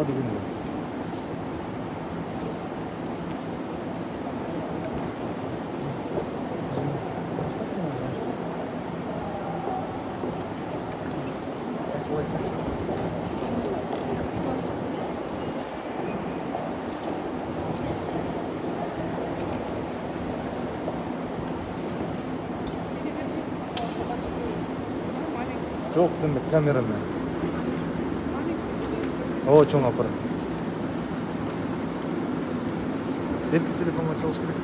ага дегенде. Жоқ, деме камерамен. О, чоң апарат. Эрки телефонға чалыш керек.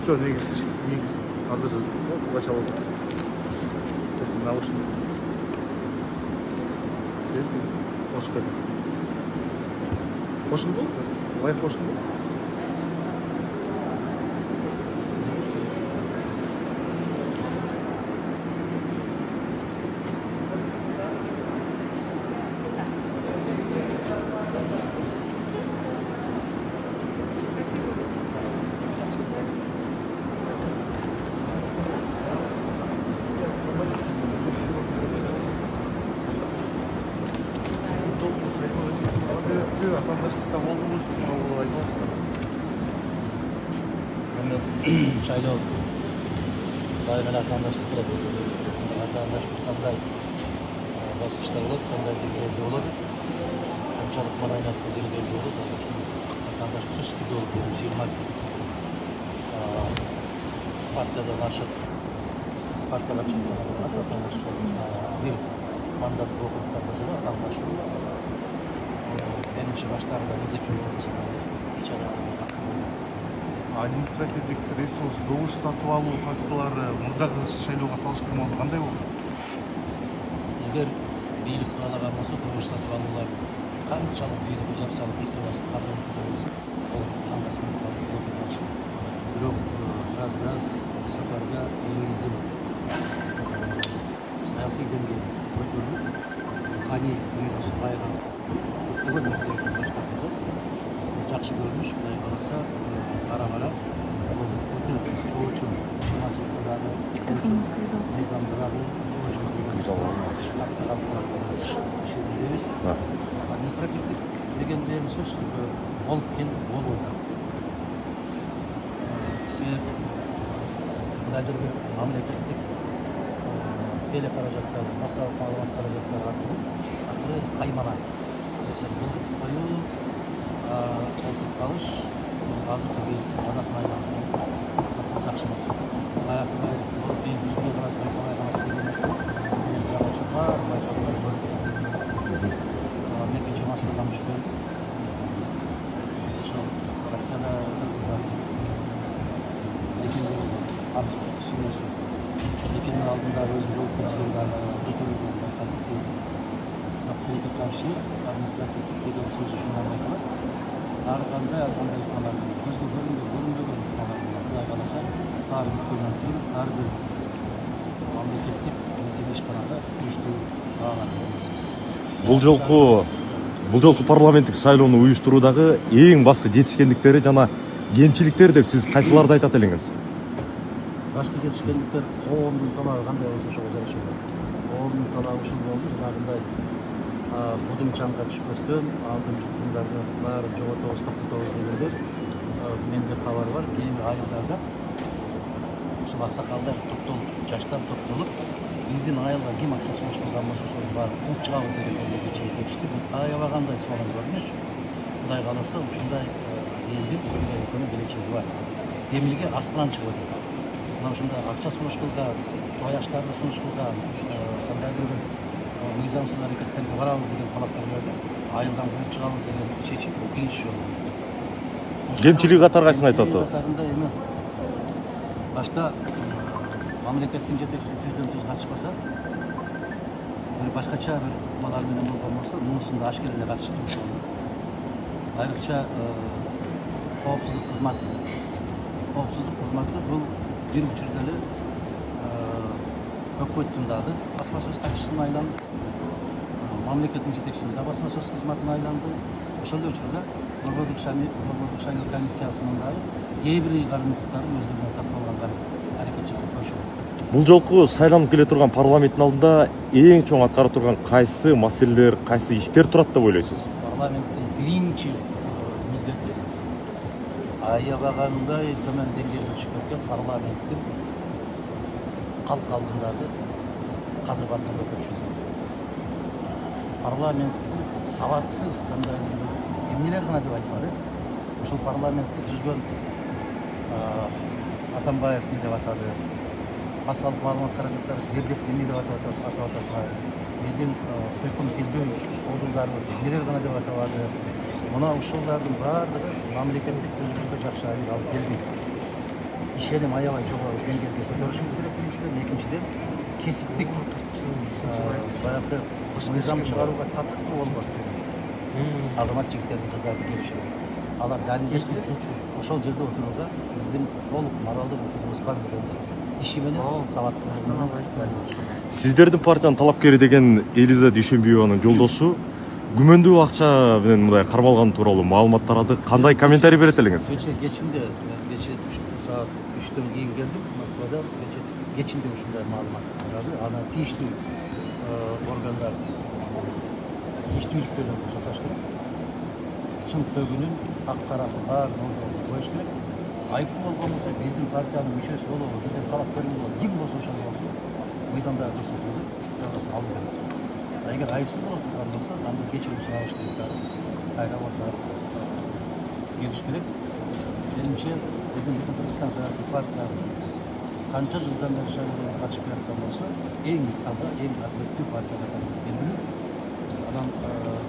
Жоқ, негізі. Азыр бұға чалып отырсың. Наушник. Қош келдің. Қошын болдың? Лайф қошын болдың? Атандашlıkta olduğumuz айтасың. Шайлау дайын атандашlık болады. Атандашlık қандай басқыштар болады, қандай деңгейде болады, қаншалық моральдық деңгейде болады. Атандашlık сөз түрде болып 20 партиядан ашық партиялар бір мандат округтарда да атандашlık. Меніңше баштарында езеп жүрген Административдік ресурс, добуш сатып алуу фактылары мурдагы шайлоого салыштырмалуу кандай болду? Эгер бийлик каалаган болсо, добуш сатып алуулар канчалык бийликке жар салып битирбасын казып болсо, ол канга сиңип калды. Бирок бираз сапарга элибиздин саясий деңгейи көтөрүлүп, руханий дүйнөсү байыганса, көптөгөн нерселерден башталды. Жакшы көрүнүш, Кудай кааласа, ара-кара бул өтө чоочун жамаатчылыктагы мыйзамдагы административдик дегенде эми сөз түрдө болуп келип болбойт. Себеп кандайдыр бир мамлекеттик телекаражаттар, массалык маалымат каражаттары аркылуу каймана булдук коюу, олтуруп калыш азыркы бийликтин адатына айланып жакшы эмес. Баягы бийликке караш байкабай калат деген нерсе жакшы бар, байкоолор бөлүп. Экинчи Москвага мүчө ошо Россияда кыздар экинин алдында өзү жоопкерчилигин экөөбүздүн сездик. Тилекке каршы административдик деген сөз ушундан байкалат. Ар кандай көзгө көрүнбөгөн Кудай кааласа, баары бүткөндөн кийин ар бир мамлекеттик ишканада тийиштүү бааланат. Бул жолку парламенттик шайлоону уюштуруудагы эң башкы жетишкендиктери жана кемчиликтери деп сиз кайсыларды айтат элеңиз? Башкы жетишкендиктер коомдун талабы кандай болсо ошого жараша. Коомдун талабы ушул болду, жанагындай будун чаңга түшпөстөн алдын жумдарды баары жоготобуз, токтотобуз дегенде менде кабар бар. Кийинки айылдарда ушул аксакалдар топтолуп, жаштар топтолуп, биздин айылга ким акча сунуш кылган болсо ошону баары кууп чыгабыз дегендерге чейин текишти. Аябагандай сонун көрүнүш. Кудай кааласа ушундай элдин ушундай өлкөнүн келечеги бар. Демилге астынан чыгып атат. Мына ушундай акча сунуш кылган, тояштарды сунуш кылган, кандайдыр бир мыйзамсыз аракеттерге барабыз деген талаптарды айылдан кууп чыгабыз деген чечим биринчи жолу. Кемчилиги катары кайсын айтып атасыз? Башта мамлекеттин жетекчиси түздөн-түз катышпаса, бир башкача бир малар менен болгон болсо, мунусунда ашкереле катышып турду. Айрыкча коопсуздук кызматы бул бир учурда эле өкмөттүн дагы басма сөз катчысына айланды, мамлекеттин жетекчисин да басма сөз кызматына айланды. Ошол эле учурда Борбордук шайлоо комиссиясынын дагы кээ бир ыйгарым укуктарын өздөрүнө тартып алганга аракет жасап көрүшөт. Бул жолку шайланып келе турган парламенттин алдында эң чоң аткарып турган кайсы маселелер, кайсы иштер турат деп ойлойсуз? Парламенттің биринчи милдети аябагандай төмөн деңгээлге түшүп кеткен парламенттин калк алдындагы кадыр-кадырын көтөрүшү. Парламенттин сабатсыз кандайдыр эмнелер гана деп айтпады. Ушул парламентти түзгөн Атамбаев не деп атады, массалык маалымат каражаттары силердеп эмне деп атап атасыңар, биздин кыйкым тилдүү кодулдарыбыз эмнелер гана деп атабады. Мына ушулардын баардыгы мамлекеттик түзүлүшкө жакшы алып келбейт. Ишеним аябай жогору деңгээлге көтөрүшүбүз керек биринчиден, экинчиден кесиптик баягы мыйзам чыгарууга татыктуу болгон азамат жигиттердин кыздардын келиши керек. Алар далилдеп ошол жерде отурууда биздин толук моралдык укугубуз бар дегенди иши менен сабаттуулугун. Сиздердин партиянын талапкери деген Элиза Дүйшөнбиеванын жолдошу күмөндүү акча менен мындай кармалганы тууралуу маалымат тарады. Кандай комментарий берет элеңиз? Кечинде саат 3-төн кийин келдим Москвада. Кечинде ушундай маалымат тарады. Аны тийиштүү органдар тийиштүүлүктөрдөн жасаш керек. Чын төгүнүн ак карасын баарын коюш керек. Айыптуу болгон болсо биздин партиянын мүчөсү болобу, биздин талапкерimiz болобу, ким болсо ошол болсун, мыйзамда көрсөтүлгөн жазасын алуу керек. Эгер айыпсыз болуп турган болсо, анда кечирим сураш керек, кайра отуруп келиш керек. Менимче биздин Бүтүн Кыргызстан саясий партиясы канча жылдан бери шайлоого катышып келаткан болсо, эң таза, эң адилеттүү партия экенин анан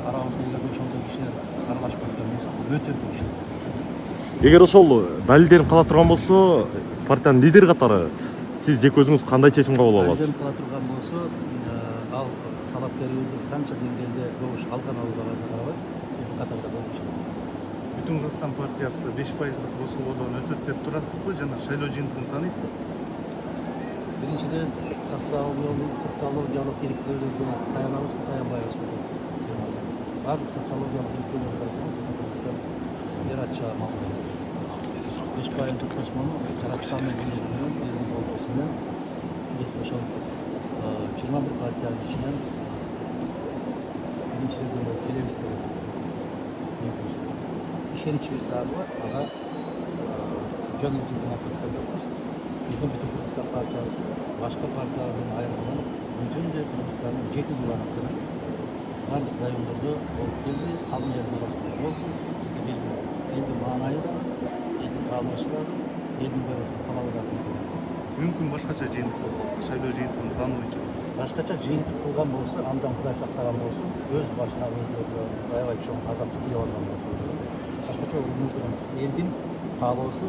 арабызда эгер ошондой кишилер аралашып кеткен болсо, өтө көп иши. Эгер ошол далилденип кала турган болсо, партиянын лидери катары сиз жеке өзүңүз кандай чечим кабыл аласыз? Далилденип кала турган болсо, ал талапкерибиздин канча деңгээлде добуш алган албаганына карабай, биздин катарда болуп чыгат. Бүтүн Кыргызстан партиясы 5%-лык косулуудон өтөт деп турасызбы жана шайлоо жыйынтыгын тааныйсызбы? Биринчиден социологиялык иликтөөлөргө таянабызбы, таянбайбызбы? Барлык социологиялык иликтөөлөрдү карасаңыз, Бүтүн Кыргызстан бир ача мамлекет. 5%-лык космону жаратканын билдирүүнүн элдин болбосу менен биз ошол 21 партиянын ичинен биринчилерден болуп келебиз деп ишеничибиз дагы бар. Ага жөн эле өткөн жокпуз. Биздин Бүтүн Кыргызстан партиясы башка партиялардан айырмаланып, бүтүн Кыргызстандын 7 аймагында бардык райондордо болуп келди, калган жердин арасында болду. Бизге белгилүү. Элдин маанайы да, элдин каалоосу да, элдин талабы да. Мүмкүн башкача жыйынтык болсо, шайлоо жыйынтыгын тааныбайчы. Башкача жыйынтык кылган болсо, андан Кудай сактаган болсо, өз башына өзүнө аябай чоң азапты тийип алган болот. Башкача мүмкүн эмес. Элдин каалоосу